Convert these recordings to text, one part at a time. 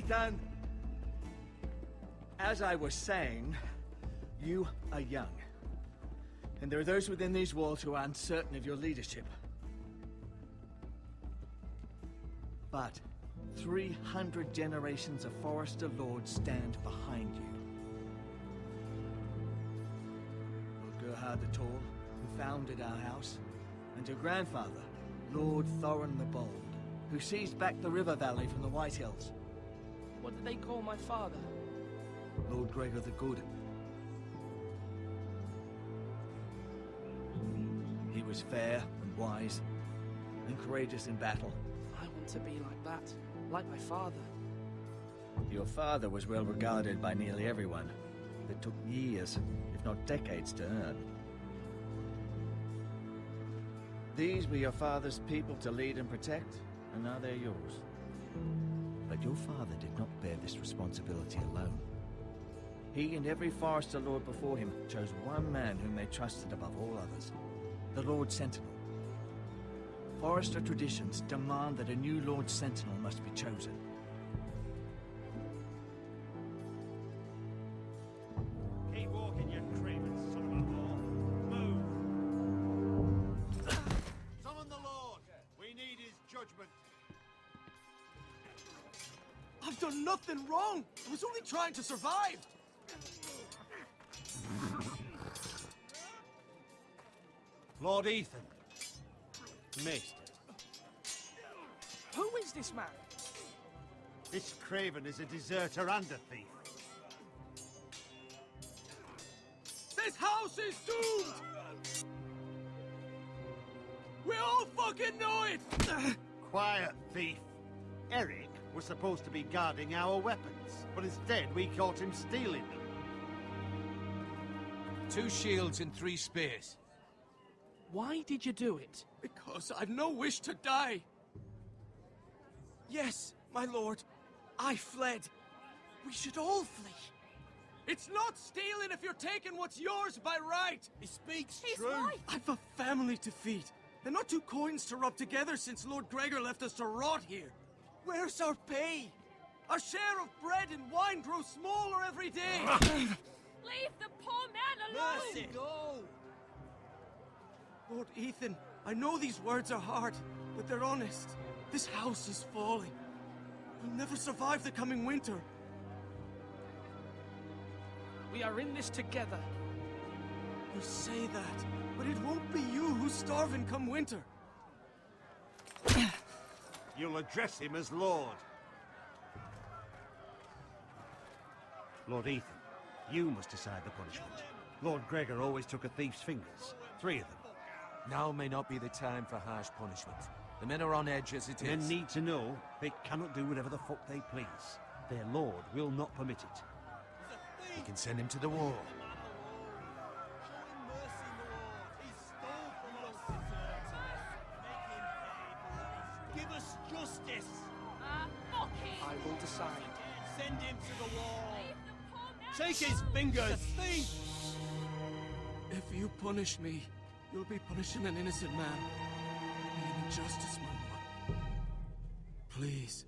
Stand. As I was saying, you are young. And there are those within these walls who are uncertain of your leadership. But 300 generations of Forrester lords stand behind you. Lord Gerhard the Tall, who founded our house, and your grandfather, Lord Thorin the Bold, who seized back the river valley from the White Hills. What did they call my father? Lord Gregor the Good. He was fair and wise, and courageous in battle. I want to be like that, like my father. Your father was well regarded by nearly everyone. It took years, if not decades, to earn. These were your father's people to lead and protect, and now they're yours. But your father did not bear this responsibility alone. He and every Forrester Lord before him chose one man whom they trusted above all others, the Lord Sentinel. Forrester traditions demand that a new Lord Sentinel must be chosen. Keep walking, you craven son of a whore. Move! Summon the Lord! We need his judgment. I've done nothing wrong! I was only trying to survive! Lord Ethan. Maester. Who is this man? This craven is a deserter and a thief. This house is doomed! We all fucking know it! Quiet, thief. Eric was supposed to be guarding our weapons, but instead we caught him stealing them. 2 shields and 3 spears. Why did you do it? Because I've no wish to die. Yes, my lord. I fled. We should all flee. It's not stealing if you're taking what's yours by right. He speaks He's true. right. I've a family to feed. And not 2 coins to rub together since Lord Gregor left us to rot here. Where's our pay? Our share of bread and wine grows smaller every day. Leave the poor man alone! Mercy, go! Lord Ethan, I know these words are hard, but they're honest. This house is falling. We'll never survive the coming winter. We are in this together. You say that, but it won't be you who's starving come winter. You'll address him as Lord. Lord Ethan, you must decide the punishment. Lord Gregor always took a thief's fingers. 3 of them. Now may not be the time for harsh punishment. The men are on edge as it is. Men need to know they cannot do whatever the fuck they please. Their lord will not permit it. We can send him to the wall. Give us justice! Fuck him! I will decide. Send him to the wall! Leave the poor man Take his fingers! Thief! If you punish me, you'll be punishing an innocent man. It'll be an injustice, my lord. Please,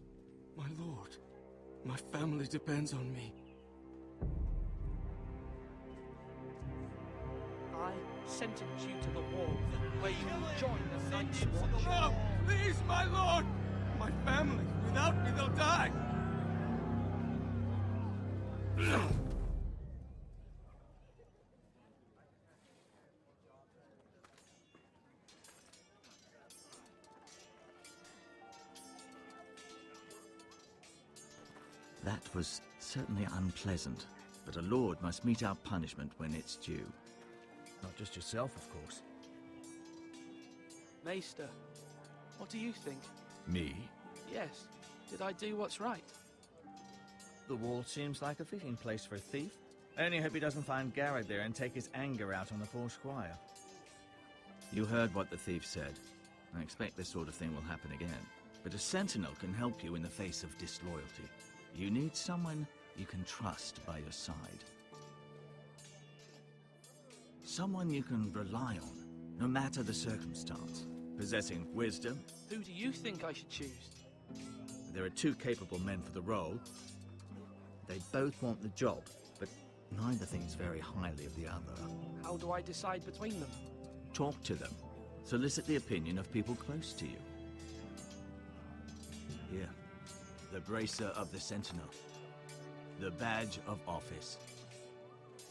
my lord. My family depends on me. I sentence you to the wall, where you will join the Night's Watch. No! Please, my lord! My family, without me, they'll die! That was certainly unpleasant, but a lord must mete out punishment when it's due. Not just yourself, of course. Maester, what do you think? Me? Yes. Did I do what's right? The wall seems like a fitting place for a thief. I only hope he doesn't find Garrett there and take his anger out on the poor squire. You heard what the thief said. I expect this sort of thing will happen again. But a sentinel can help you in the face of disloyalty. You need someone you can trust by your side. Someone you can rely on, no matter the circumstance. Possessing wisdom. Who do you think I should choose? There are two capable men for the role. They both want the job, but neither thinks very highly of the other. How do I decide between them? Talk to them. Solicit the opinion of people close to you. Here, the bracer of the Sentinel. The badge of office.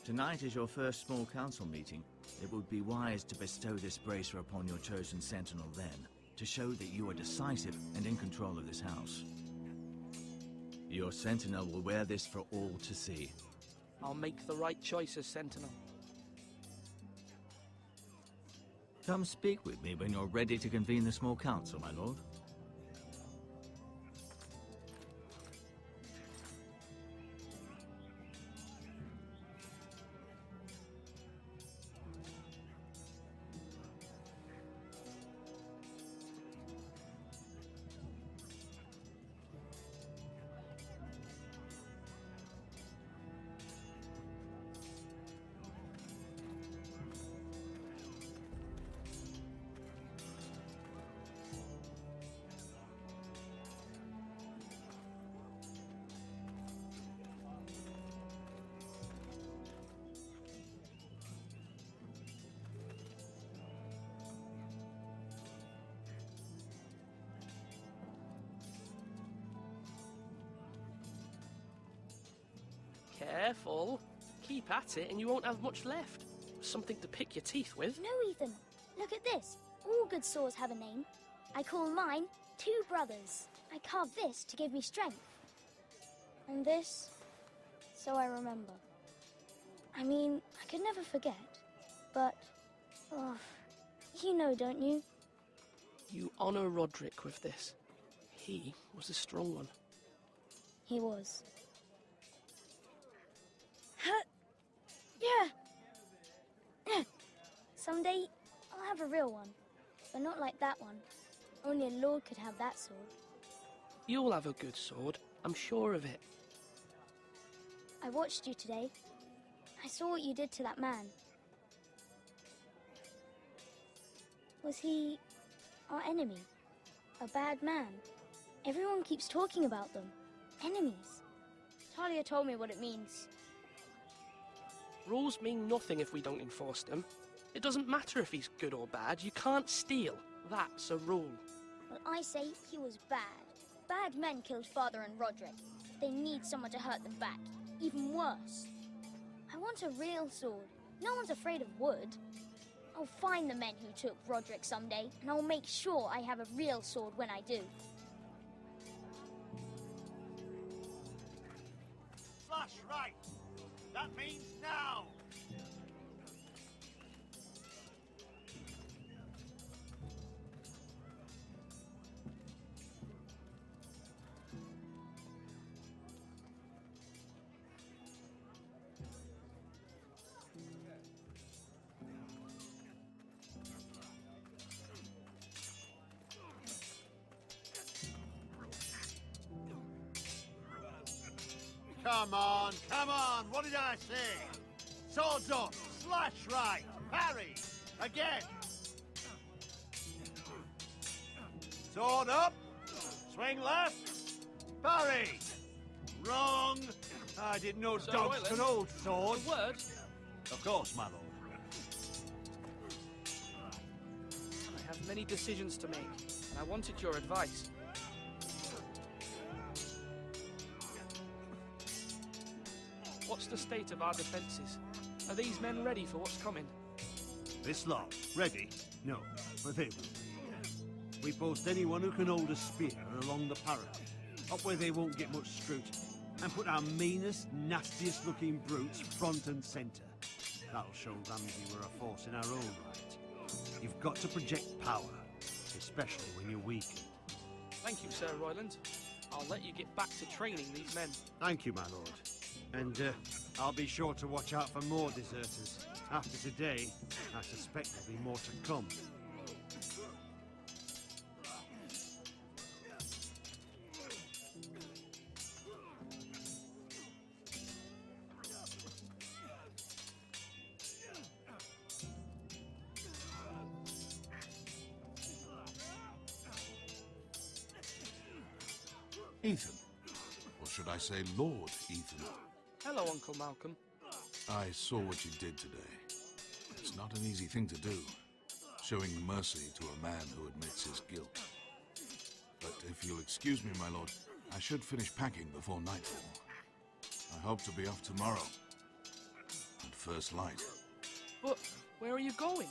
Tonight is your first small council meeting. It would be wise to bestow this bracer upon your chosen Sentinel then, to show that you are decisive and in control of this house. Your Sentinel will wear this for all to see. I'll make the right choice as Sentinel. Come speak with me when you're ready to convene the small council, my lord. Careful. Keep at it and you won't have much left. Something to pick your teeth with. No, Ethan. Look at this. All good swords have a name. I call mine Two Brothers. I carved this to give me strength. And this, so I remember. I mean, I could never forget. But, oh, you know, don't you? You honor Roderick with this. He was a strong one. He was. Huh. Yeah. Someday, I'll have a real one. But not like that one. Only a lord could have that sword. You'll have a good sword. I'm sure of it. I watched you today. I saw what you did to that man. Was he our enemy? A bad man? Everyone keeps talking about them. Enemies. Talia told me what it means. Rules mean nothing if we don't enforce them. It doesn't matter if he's good or bad. You can't steal. That's a rule. Well, I say he was bad. Bad men killed Father and Roderick. They need someone to hurt them back. Even worse. I want a real sword. No one's afraid of wood. I'll find the men who took Roderick someday, and I'll make sure I have a real sword when I do. Slash right. That means now. Come on, what did I say? Swords up, slash right, parry, again. Sword up, swing left, parry. Wrong. I didn't know Sir dogs Royland, could hold swords. A word? Of course, my lord. I have many decisions to make, and I wanted your advice. What's the state of our defences? Are these men ready for what's coming? This lot, ready? No, but they will be. We post anyone who can hold a spear along the parapet, up where they won't get much scrutiny, and put our meanest, nastiest looking brutes front and centre. That'll show Ramsay we're a force in our own right. You've got to project power, especially when you're weakened. Thank you, Sir Royland. I'll let you get back to training these men. Thank you, my lord. And I'll be sure to watch out for more deserters. After today, I suspect there'll be more to come. Ethan. Or should I say Lord Ethan? Hello, Uncle Malcolm. I saw what you did today. It's not an easy thing to do, showing mercy to a man who admits his guilt. But if you'll excuse me, my lord, I should finish packing before nightfall. I hope to be off tomorrow. At first light. But where are you going?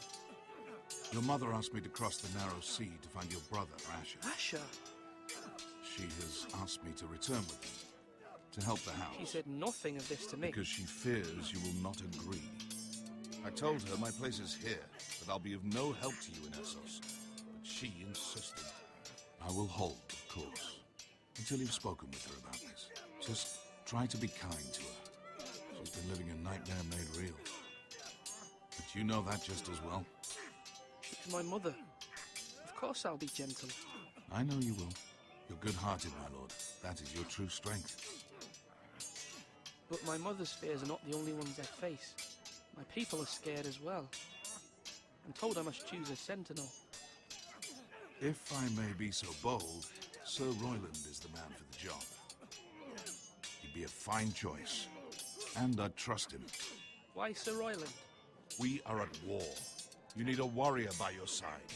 Your mother asked me to cross the narrow sea to find your brother, Asher. Asher? She has asked me to return with you, to help the house. She said nothing of this to me. Because she fears you will not agree. I told her my place is here, that I'll be of no help to you in Essos. But she insisted. I will hold, of course, until you've spoken with her about this. Just try to be kind to her. She's been living a nightmare made real. But you know that just as well. It's my mother. Of course I'll be gentle. I know you will. You're good-hearted, my lord. That is your true strength. But my mother's fears are not the only ones I face. My people are scared as well. I'm told I must choose a sentinel. If I may be so bold, Sir Royland is the man for the job. He'd be a fine choice, and I'd trust him. Why Sir Royland? We are at war. You need a warrior by your side.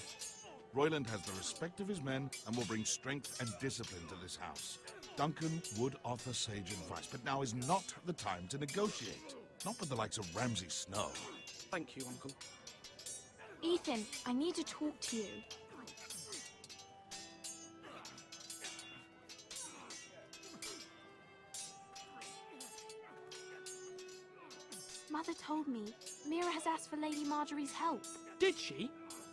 Royland has the respect of his men and will bring strength and discipline to this house. Duncan would offer sage advice, but now is not the time to negotiate. Not with the likes of Ramsay Snow. Thank you, Uncle. Ethan, I need to talk to you. Mother told me Mira has asked for Lady Margaery's help. Did she?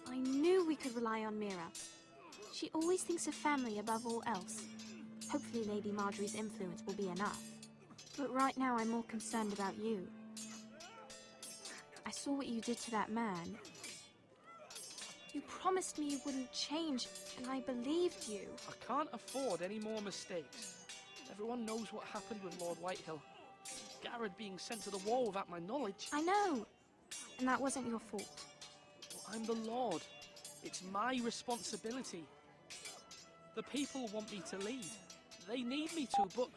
I knew we could rely on Mira. She always thinks of family above all else. Hopefully Lady Margaery's influence will be enough. But right now I'm more concerned about you. I saw what you did to that man. You promised me you wouldn't change, and I believed you. I can't afford any more mistakes. Everyone knows what happened with Lord Whitehill. Garrett being sent to the wall without my knowledge. I know. And that wasn't your fault. Well, I'm the Lord. It's my responsibility. The people want me to lead. They need me to, but...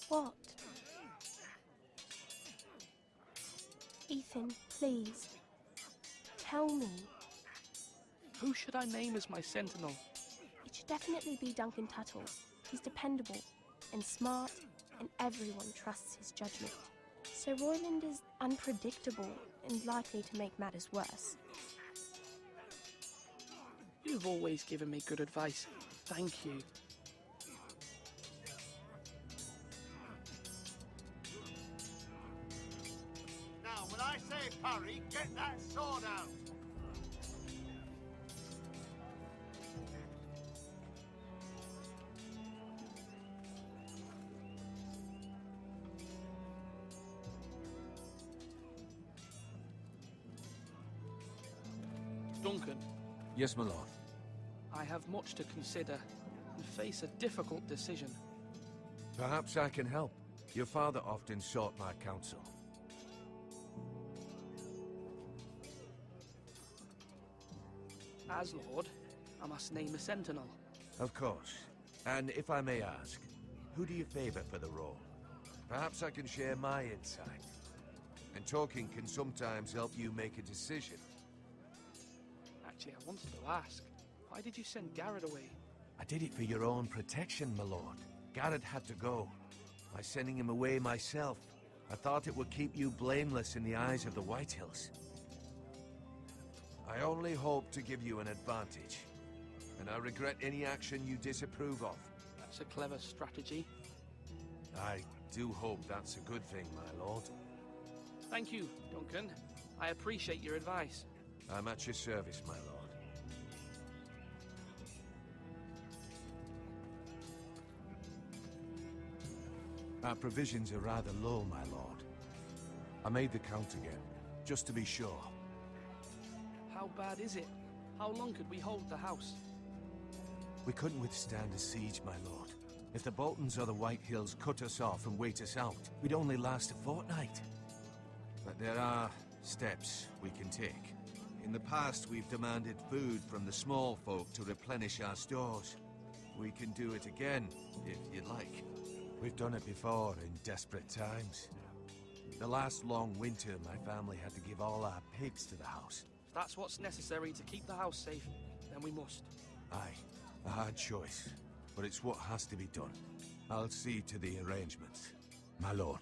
What? Ethan, please. Tell me. Who should I name as my sentinel? It should definitely be Duncan Tuttle. He's dependable and smart, and everyone trusts his judgment. Sir Royland is unpredictable and likely to make matters worse. You've always given me good advice. Thank you. Now, when I say parry, get that sword out! Duncan, Yes, my lord. I have much to consider and face a difficult decision. Perhaps I can help. Your father often sought my counsel. As Lord, I must name a sentinel. Of course. And if I may ask, who do you favor for the role? Perhaps I can share my insight. And talking can sometimes help you make a decision. Actually, I wanted to ask, why did you send Garrett away? I did it for your own protection, my lord. Garrett had to go. By sending him away myself, I thought it would keep you blameless in the eyes of the Whitehills. I only hope to give you an advantage, and I regret any action you disapprove of. That's a clever strategy. I do hope that's a good thing, my lord. Thank you, Duncan. I appreciate your advice. I'm at your service, my lord. Our provisions are rather low, my lord. I made the count again, just to be sure. How bad is it? How long could we hold the house? We couldn't withstand a siege, my lord. If the Boltons or the Whitehills cut us off and wait us out, we'd only last a fortnight. But there are steps we can take. In the past, we've demanded food from the small folk to replenish our stores. We can do it again, if you'd like. We've done it before in desperate times. The last long winter, my family had to give all our pigs to the house. If that's what's necessary to keep the house safe, then we must. Aye, a hard choice, but it's what has to be done. I'll see to the arrangements, my lord.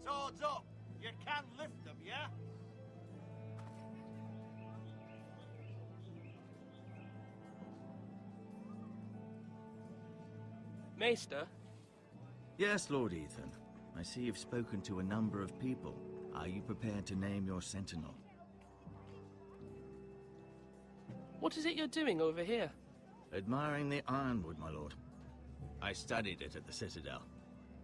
Swords up! You can lift them, yeah? Maester, Yes, Lord Ethan. I see you've spoken to a number of people. Are you prepared to name your sentinel? what is it you're doing over here? Admiring the ironwood, my lord. I studied it at the Citadel.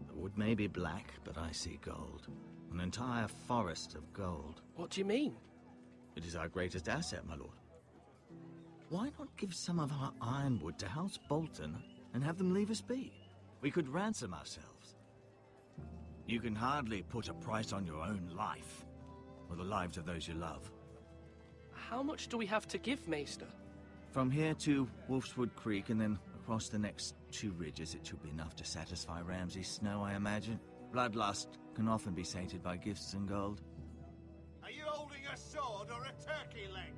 The wood may be black, but I see gold. An entire forest of gold. What do you mean? It is our greatest asset, my lord. Why not give some of our ironwood to House Bolton and have them leave us be? We could ransom ourselves. You can hardly put a price on your own life, or the lives of those you love. How much do we have to give, Maester? From here to Wolfswood Creek and then across the next 2 ridges, it should be enough to satisfy Ramsay Snow, I imagine. Bloodlust can often be sated by gifts and gold. Are you holding a sword or a turkey leg?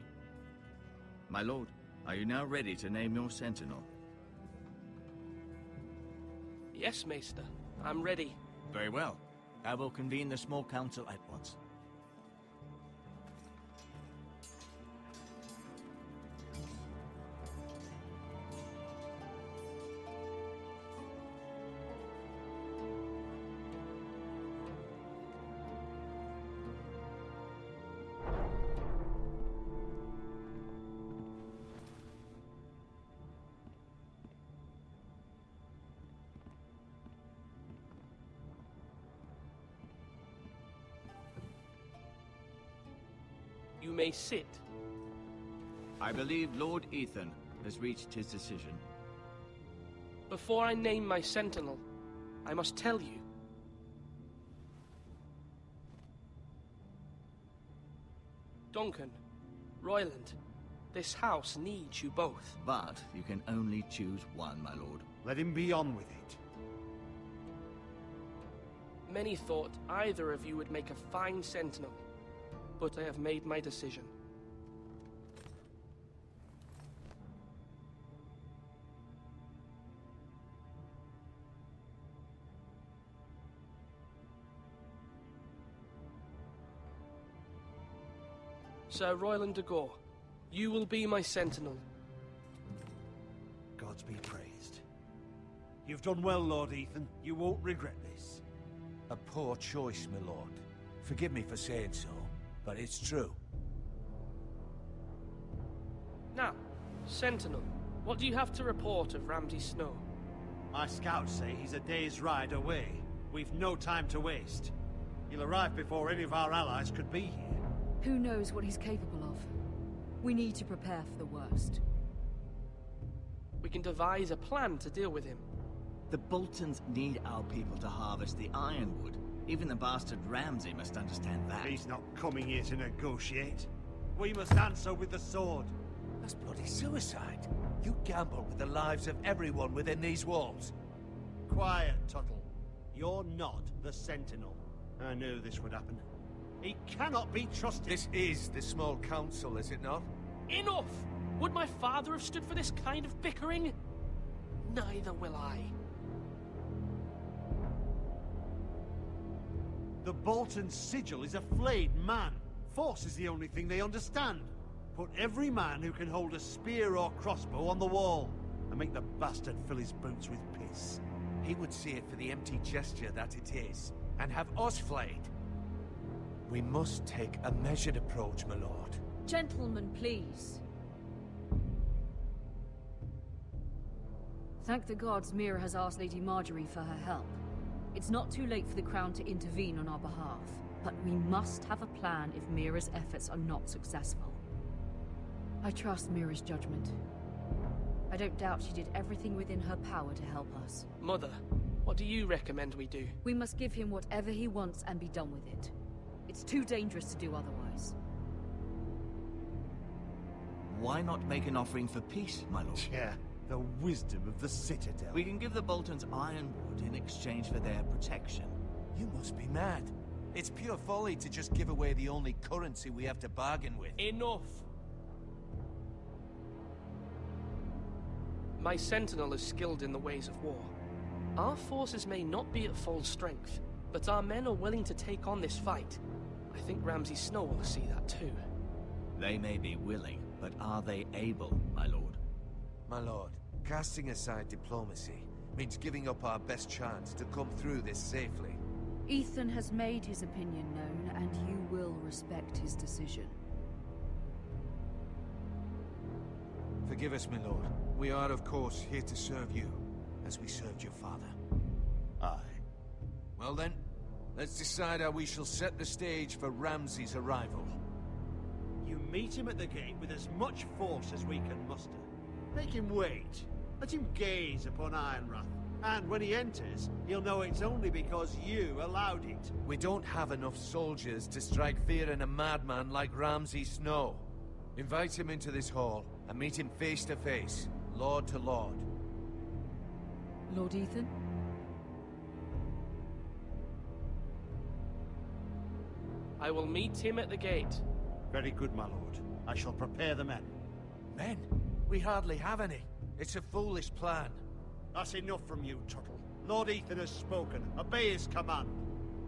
My lord, are you now ready to name your sentinel? Yes, Maester. I'm ready. Very well. I will convene the small council at once. You may sit. I believe Lord Ethan has reached his decision. Before I name my sentinel, I must tell you. Duncan, Royland, this house needs you both. But you can only choose one, my lord. Let him be on with it. Many thought either of you would make a fine sentinel, but I have made my decision. Sir Royland de Gore, you will be my sentinel. Gods be praised. You've done well, Lord Ethan. You won't regret this. A poor choice, my lord. Forgive me for saying so, but it's true. Now, Sentinel, what do you have to report of Ramsay Snow? My scouts say he's a day's ride away. We've no time to waste. He'll arrive before any of our allies could be here. Who knows what he's capable of? We need to prepare for the worst. We can devise a plan to deal with him. The Boltons need our people to harvest the ironwood. Even the bastard Ramsay must understand that. He's not coming here to negotiate. We must answer with the sword. That's bloody suicide. You gamble with the lives of everyone within these walls. Quiet, Tuttle. You're not the Sentinel. I knew this would happen. He cannot be trusted. This is the small council, is it not? Enough! Would my father have stood for this kind of bickering? Neither will I. The Bolton sigil is a flayed man. Force is the only thing they understand. Put every man who can hold a spear or crossbow on the wall, and make the bastard fill his boots with piss. He would see it for the empty gesture that it is, and have us flayed. We must take a measured approach, my lord. Gentlemen, please. Thank the gods Mira has asked Lady Margaery for her help. It's not too late for the Crown to intervene on our behalf, but we must have a plan if Mira's efforts are not successful. I trust Mira's judgment. I don't doubt she did everything within her power to help us. Mother, what do you recommend we do? We must give him whatever he wants and be done with it. It's too dangerous to do otherwise. Why not make an offering for peace, my lord? Yeah, the wisdom of the Citadel. We can give the Boltons ironwood in exchange for their protection. You must be mad. It's pure folly to just give away the only currency we have to bargain with. Enough! My sentinel is skilled in the ways of war. Our forces may not be at full strength, but our men are willing to take on this fight. I think Ramsay Snow will see that too. They may be willing, but are they able, my lord? My lord, casting aside diplomacy means giving up our best chance to come through this safely. Ethan has made his opinion known, and you will respect his decision. Forgive us, my lord. We are, of course, here to serve you, as we served your father. Aye. Well then, let's decide how we shall set the stage for Ramsay's arrival. You meet him at the gate with as much force as we can muster. Make him wait. Let him gaze upon Ironrath. And when he enters, he'll know it's only because you allowed it. We don't have enough soldiers to strike fear in a madman like Ramsay Snow. Invite him into this hall, and meet him face to face, lord to lord. Lord Ethan? I will meet him at the gate. Very good, my lord. I shall prepare the men. Men? We hardly have any. It's a foolish plan. That's enough from you, Tuttle. Lord Ethan has spoken. Obey his command.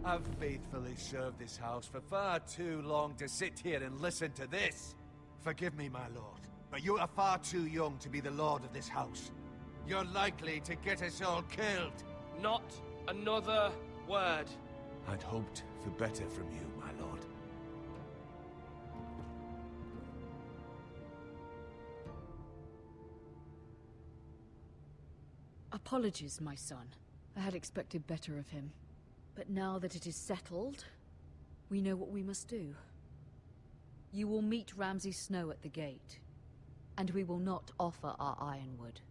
I've faithfully served this house for far too long to sit here and listen to this. Forgive me, my lord, but you are far too young to be the lord of this house. You're likely to get us all killed. Not another word. I'd hoped for better from you, my lord. Apologies, my son. I had expected better of him. But now that it is settled, we know what we must do. You will meet Ramsay Snow at the gate, and we will not offer our ironwood.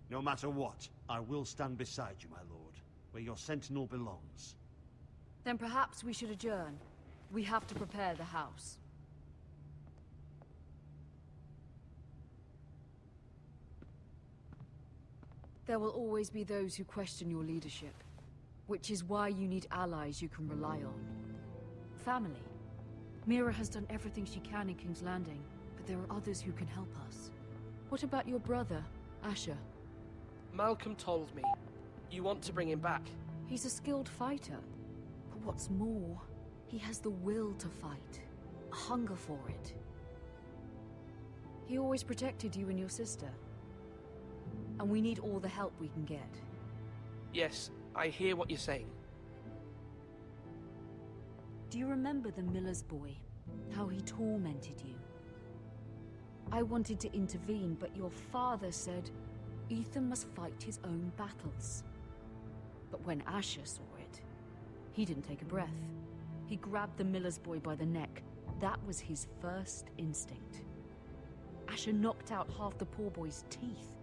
No matter what, I will stand beside you, my lord, where your sentinel belongs. Then perhaps we should adjourn. We have to prepare the house. There will always be those who question your leadership, which is why you need allies you can rely on. Family. Mira has done everything she can in King's Landing, but there are others who can help us. What about your brother, Asher? Malcolm told me. You want to bring him back? He's a skilled fighter. But what's more, he has the will to fight. A hunger for it. He always protected you and your sister. And we need all the help we can get. Yes, I hear what you're saying. Do you remember the miller's boy? How he tormented you? I wanted to intervene, but your father said Ethan must fight his own battles. But when Asher saw it, he didn't take a breath. He grabbed the miller's boy by the neck. That was his first instinct. Asher knocked out half the poor boy's teeth.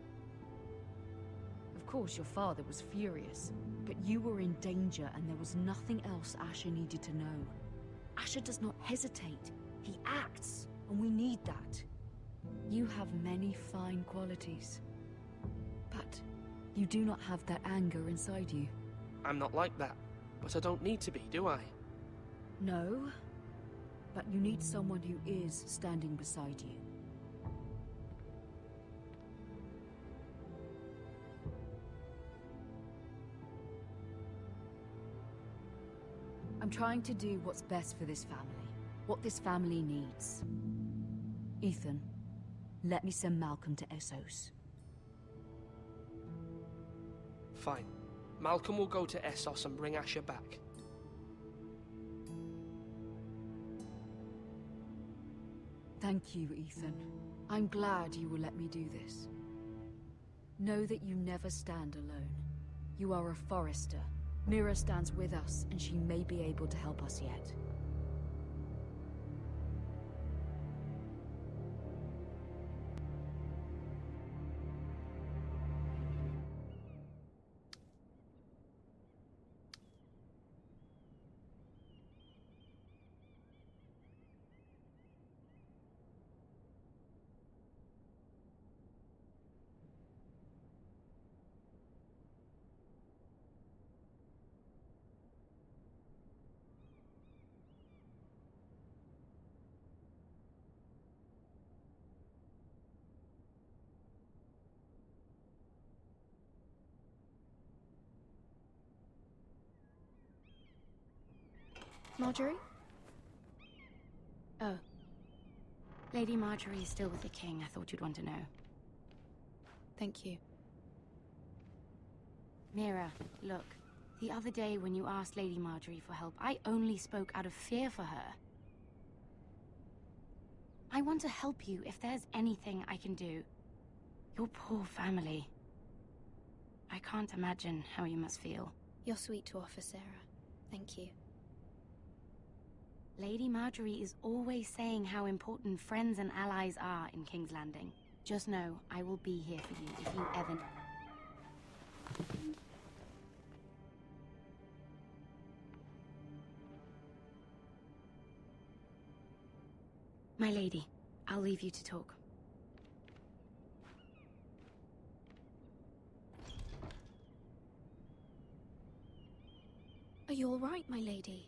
Of course, your father was furious, but you were in danger and there was nothing else Asher needed to know. Asher does not hesitate. He acts, and we need that. You have many fine qualities, but you do not have that anger inside you. I'm not like that, but I don't need to be, do I? No, but you need someone who is standing beside you. I'm trying to do what's best for this family, what this family needs. Ethan, let me send Malcolm to Essos. Fine. Malcolm will go to Essos and bring Asher back. Thank you, Ethan. I'm glad you will let me do this. Know that you never stand alone. You are a Forrester. Mira stands with us, and she may be able to help us yet. Margaery? Oh. Lady Margaery is still with the king. I thought you'd want to know. Thank you. Mira, look. The other day when you asked Lady Margaery for help, I only spoke out of fear for her. I want to help you if there's anything I can do. Your poor family. I can't imagine how you must feel. You're sweet to offer, Sarah. Thank you. Lady Margaery is always saying how important friends and allies are in King's Landing. Just know, I will be here for you if you ever... My lady, I'll leave you to talk. Are you all right, my lady?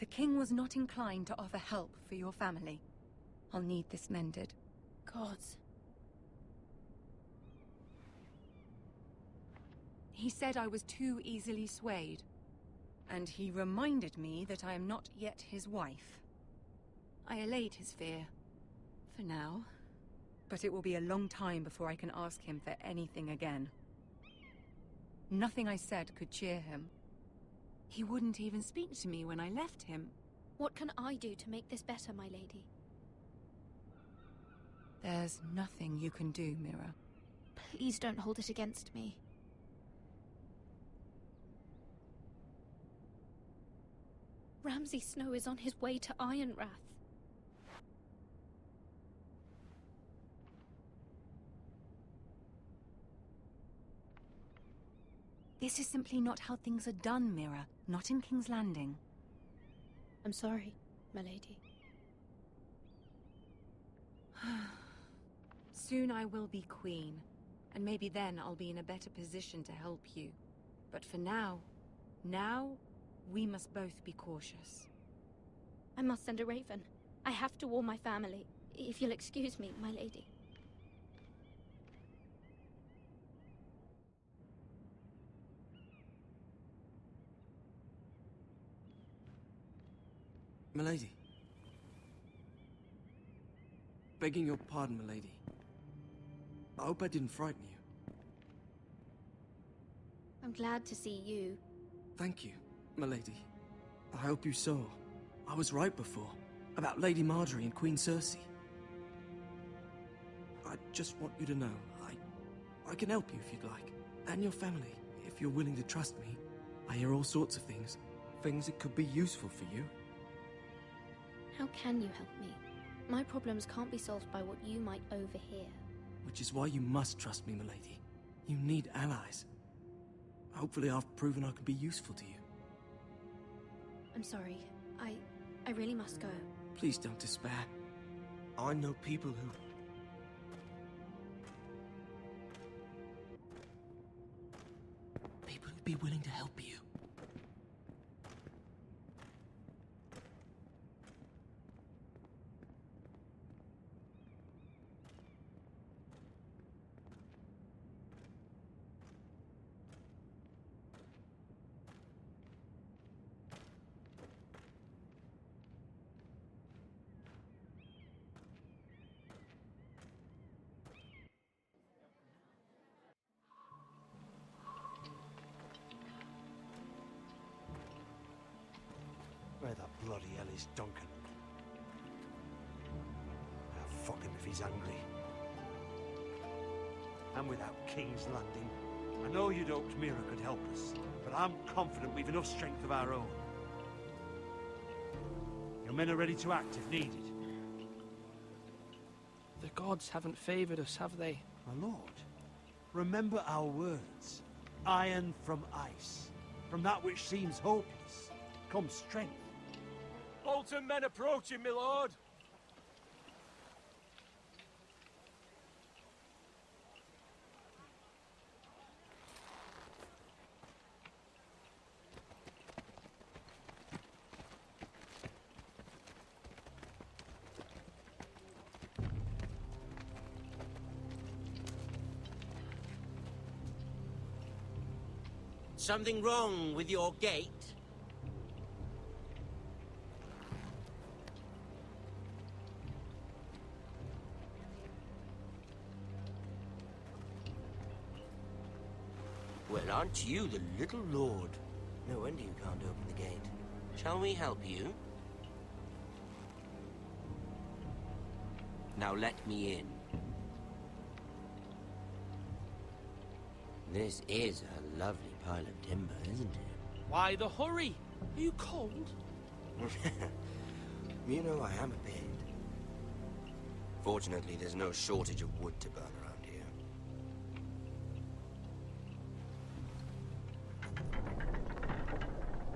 The king was not inclined to offer help for your family. I'll need this mended. Gods. He said I was too easily swayed. And he reminded me that I am not yet his wife. I allayed his fear. For now. But it will be a long time before I can ask him for anything again. Nothing I said could cheer him. He wouldn't even speak to me when I left him. What can I do to make this better, my lady? There's nothing you can do, Mira. Please don't hold it against me. Ramsay Snow is on his way to Ironrath. This is simply not how things are done, Mira. Not in King's Landing. I'm sorry, my lady. Soon I will be queen, and maybe then I'll be in a better position to help you. But for now, we must both be cautious. I must send a raven. I have to warn my family. If you'll excuse me, my lady. Milady. Begging your pardon, milady. I hope I didn't frighten you. I'm glad to see you. Thank you, milady. I hope you saw. I was right before. About Lady Margaery and Queen Cersei. I just want you to know, I can help you if you'd like. And your family, if you're willing to trust me. I hear all sorts of things. Things that could be useful for you. How can you help me? My problems can't be solved by what you might overhear. Which is why you must trust me, milady. You need allies. Hopefully I've proven I can be useful to you. I'm sorry. I really must go. Please don't despair. I know people who... People who'd be willing to help you. this Duncan. Ah, fuck him if he's angry. And without King's Landing, I know you'd hoped Mira could help us, but I'm confident we've enough strength of our own. Your men are ready to act if needed. The gods haven't favored us, have they? My lord, remember our words. Iron from ice. From that which seems hopeless comes strength. Bolton men approaching, my lord! Something wrong with your gate? Well, aren't you the little lord? No wonder you can't open the gate. Shall we help you? Now let me in. This is a lovely pile of timber, isn't it? Why the hurry? Are you cold? You know I am a bit. Fortunately, there's no shortage of wood to burn around here.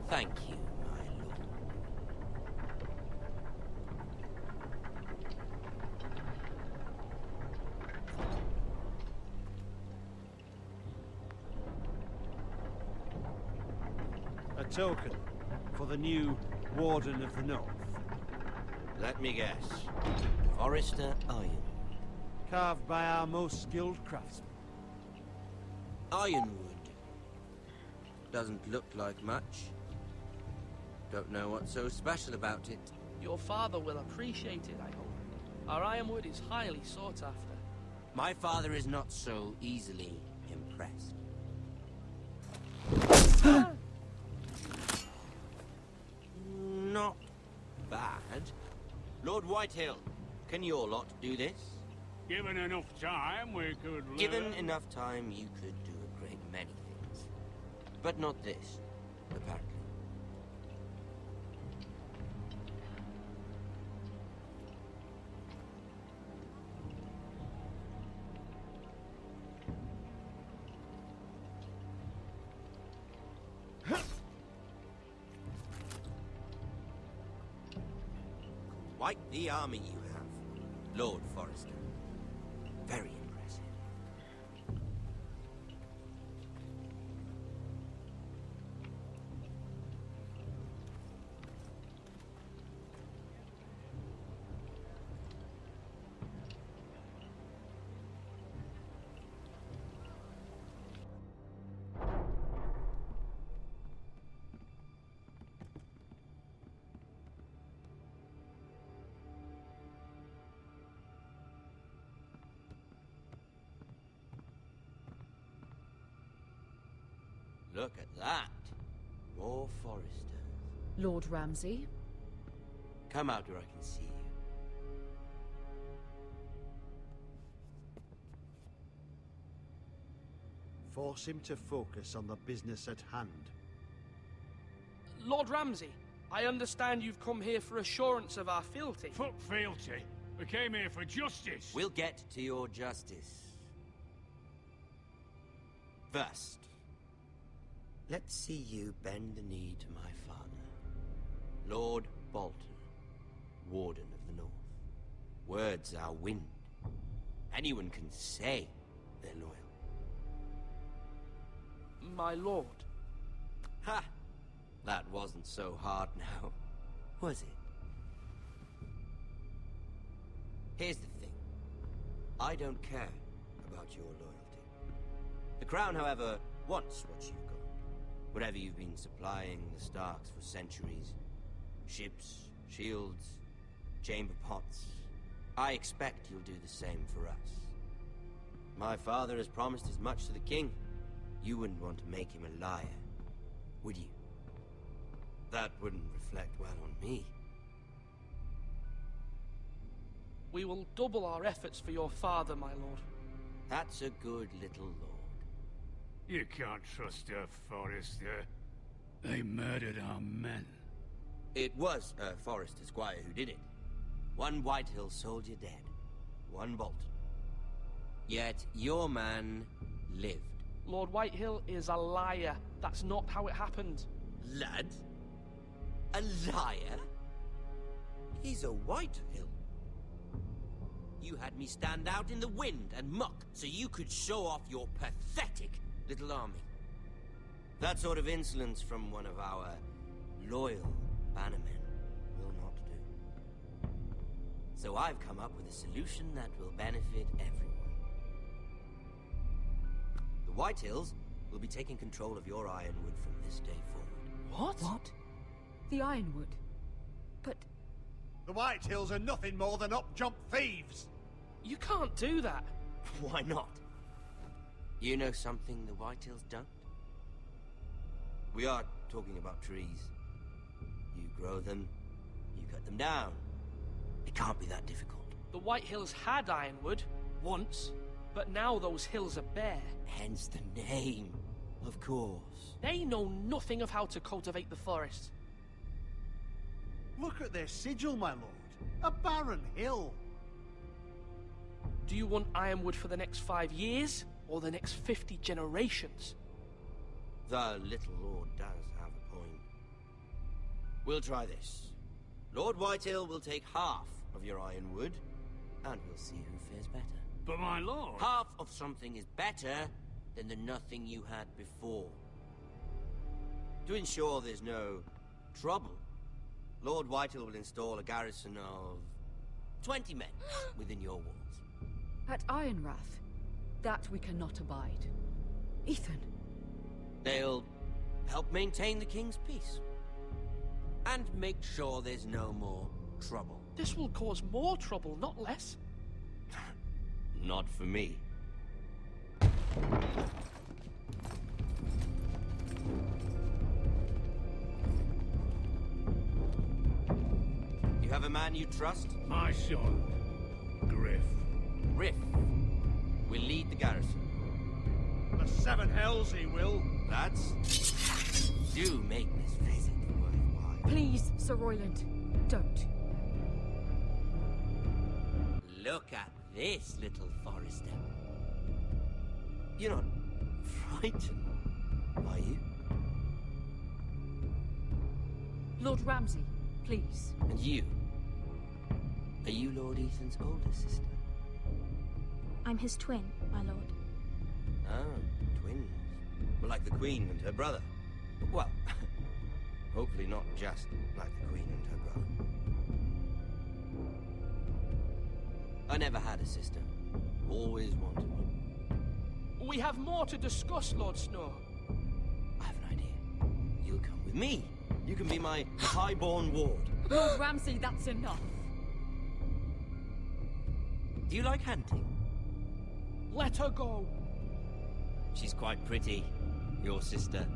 Thank you, my lord. A token for the new Warden of the North. Let me guess. Forrester iron. Carved by our most skilled craftsmen. Ironwood. Doesn't look like much. Don't know what's so special about it. Your father will appreciate it, I hope. Our ironwood is highly sought after. My father is not so easily impressed. Not bad. Lord Whitehill, can your lot do this? Given enough time, we could learn. Given enough time, you could do a great many things. But not this, apparently. Quite the army you have, Lord Forrester. Very impressive. Look at that. More Forresters. Lord Ramsay? Come out where I can see you. Force him to focus on the business at hand. Lord Ramsay, I understand you've come here for assurance of our fealty. Fuck fealty. We came here for justice. We'll get to your justice. First, let's see you bend the knee to my father, Lord Bolton, Warden of the North. Words are wind. Anyone can say they're loyal. My lord. Ha! That wasn't so hard now, was it? Here's the thing. I don't care about your loyalty. The Crown, however, wants what you've got. Whatever you've been supplying the Starks for centuries. Ships, shields, chamber pots. I expect you'll do the same for us. My father has promised as much to the king. You wouldn't want to make him a liar, would you? That wouldn't reflect well on me. We will double our efforts for your father, my lord. That's a good little lord. You can't trust her, Forrester. They murdered our men. It was Forrester Squire who did it. One Whitehill soldier dead. One Bolton. Yet your man lived. Lord Whitehill is a liar. That's not how it happened. Lad? A liar? He's a Whitehill. You had me stand out in the wind and muck so you could show off your pathetic little army. That sort of insolence from one of our loyal bannermen will not do. So I've come up with a solution that will benefit everyone. The Whitehills will be taking control of your Ironwood from this day forward. What? The Ironwood? But... The Whitehills are nothing more than up-jump thieves! You can't do that. Why not? You know something the Whitehills don't? We are talking about trees. You grow them, you cut them down. It can't be that difficult. The Whitehills had Ironwood, once, but now those hills are bare. Hence the name, of course. They know nothing of how to cultivate the forest. Look at their sigil, my lord. A barren hill. Do you want Ironwood for the next 5 years, or the next 50 generations? The little lord does have a point. We'll try this. Lord Whitehill will take half of your Ironwood, and we'll see who fares better. But my lord... Half of something is better than the nothing you had before. To ensure there's no trouble, Lord Whitehill will install a garrison of 20 men within your walls. At Ironrath? That we cannot abide. Ethan. They'll help maintain the king's peace. And make sure there's no more trouble. This will cause more trouble, not less. Not for me. You have a man you trust? My son, Griff. Griff will lead the garrison. The seven hells he will. Lads, do make this visit worthwhile. Please, Sir Royland, don't. Look at this, little Forrester. You're not frightened, are you? Lord Ramsay, please. And you? Are you Lord Ethan's older sister? I'm his twin, my lord. Ah, twins. Well, like the Queen and her brother. Well, hopefully not just like the Queen and her brother. I never had a sister. Always wanted one. We have more to discuss, Lord Snow. I have an idea. You'll come with me. You can be my highborn ward. Lord Ramsay, that's enough. Do you like hunting? Let her go. She's quite pretty, your sister.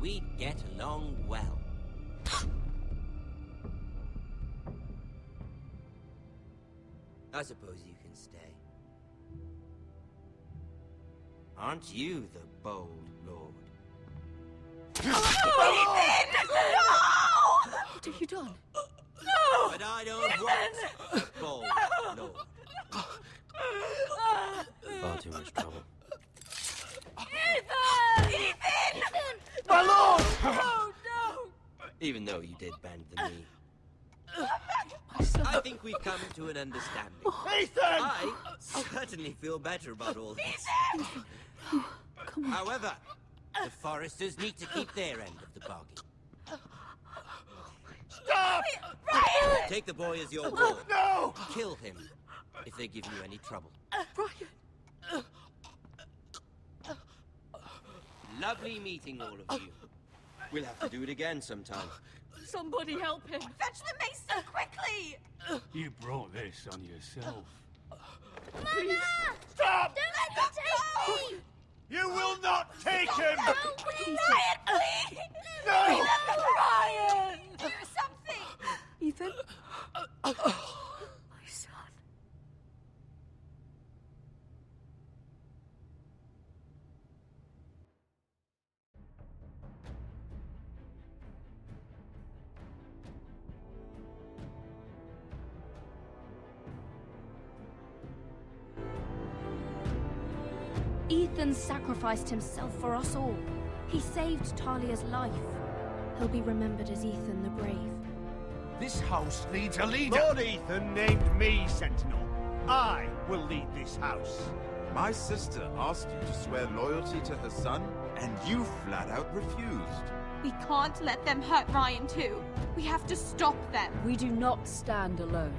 We'd get along well. I suppose you can stay. Aren't you the bold lord? What have you done? No! But I don't want a bold lord. Far too much trouble. Ethan! Ethan! My lord! No, no! Even though you did bend the knee. I think we've come to an understanding. Ethan! I certainly feel better about all this. Come on. However, the Forresters need to keep their end of the bargain. Stop! Brian! Take the boy as your ward. No! Kill him if they give you any trouble. Brian! Lovely meeting all of you. We'll have to do it again sometime. Somebody help him! Fetch the mason quickly! You brought this on yourself. Please! Stop! Don't let him take me! You will not take him! No, Brian, please! No! Remember Brian! Do something! Ethan? My son. Ethan sacrificed himself for us all. He saved Talia's life. He'll be remembered as Ethan the Brave. This house needs a leader! Lord Ethan named me Sentinel. I will lead this house. My sister asked you to swear loyalty to her son, and you flat out refused. We can't let them hurt Ryan too. We have to stop them. We do not stand alone.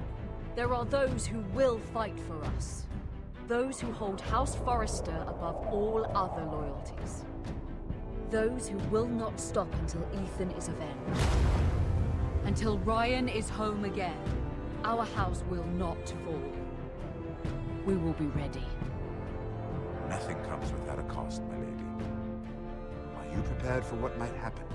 There are those who will fight for us. Those who hold House Forrester above all other loyalties. Those who will not stop until Ethan is avenged. Until Ryan is home again, our house will not fall. We will be ready. Nothing comes without a cost, my lady. Are you prepared for what might happen?